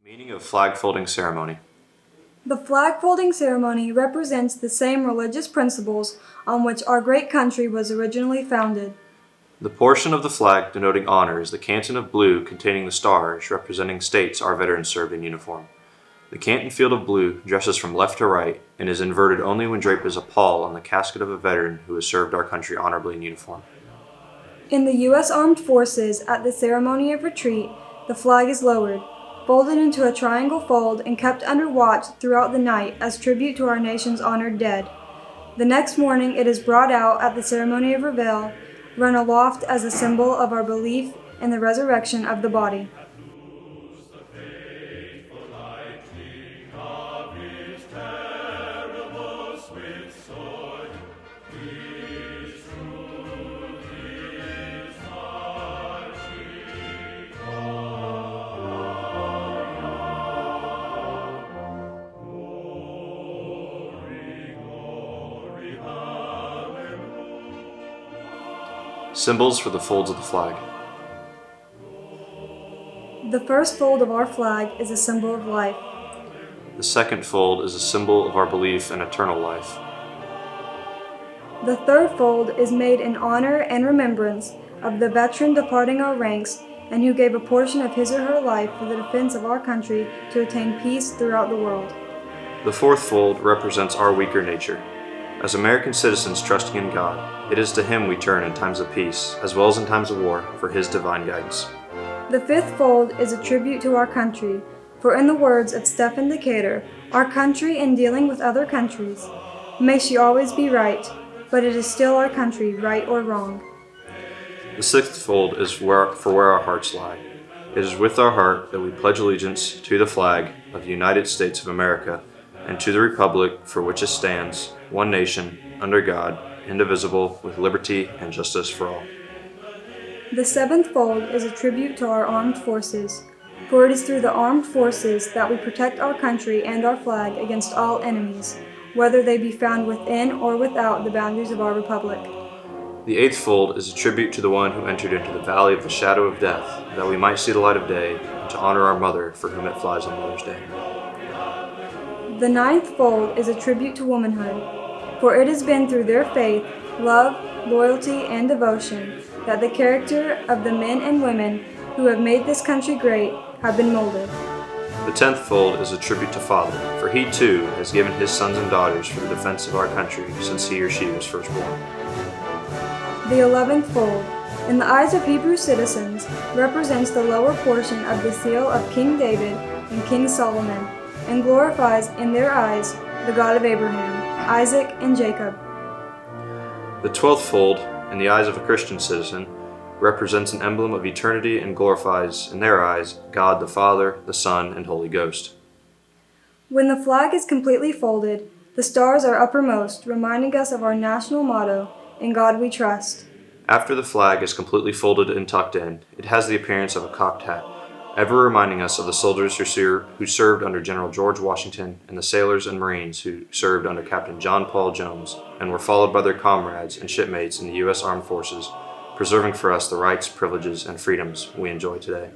Meaning of flag folding ceremony. The flag folding ceremony represents the same religious principles on which our great country was originally founded. The portion of the flag denoting honor is the canton of blue containing the stars representing states our veterans served in uniform. The canton field of blue dresses from left to right and is inverted only when draped as a pall on the casket of a veteran who has served our country honorably in uniform. In the U.S. Armed Forces, at the ceremony of retreat, the flag is lowered, folded into a triangle fold and kept under watch throughout the night as tribute to our nation's honored dead. The next morning it is brought out at the ceremony of reveille, run aloft as a symbol of our belief in the resurrection of the body. Symbols for the folds of the flag. The first fold of our flag is a symbol of life. The second fold is a symbol of our belief in eternal life. The third fold is made in honor and remembrance of the veteran departing our ranks and who gave a portion of his or her life for the defense of our country to attain peace throughout the world. The fourth fold represents our weaker nature. As American citizens trusting in God, it is to Him we turn in times of peace, as well as in times of war, for His divine guidance. The fifth fold is a tribute to our country, for in the words of Stephen Decatur, our country in dealing with other countries, may she always be right, but it is still our country, right or wrong. The sixth fold is for where our hearts lie. It is with our heart that we pledge allegiance to the flag of the United States of America and to the republic for which it stands, one nation, under God, indivisible, with liberty and justice for all. The seventh fold is a tribute to our armed forces, for it is through the armed forces that we protect our country and our flag against all enemies, whether they be found within or without the boundaries of our republic. The eighth fold is a tribute to the one who entered into the valley of the shadow of death, that we might see the light of day, and to honor our mother, for whom it flies on Mother's Day. The ninth fold is a tribute to womanhood, for it has been through their faith, love, loyalty, and devotion that the character of the men and women who have made this country great have been molded. The 10th fold is a tribute to Father, for He too has given His sons and daughters for the defense of our country since he or she was first born. The 11th fold, in the eyes of Hebrew citizens, represents the lower portion of the seal of King David and King Solomon, and glorifies in their eyes the God of Abraham, Isaac, and Jacob. The 12th fold, in the eyes of a Christian citizen, represents an emblem of eternity and glorifies, in their eyes, God the Father, the Son, and Holy Ghost. When the flag is completely folded, the stars are uppermost, reminding us of our national motto, "In God We Trust." After the flag is completely folded and tucked in, it has the appearance of a cocked hat, ever reminding us of the soldiers who served under General George Washington and the sailors and Marines who served under Captain John Paul Jones and were followed by their comrades and shipmates in the U.S. Armed Forces, preserving for us the rights, privileges, and freedoms we enjoy today.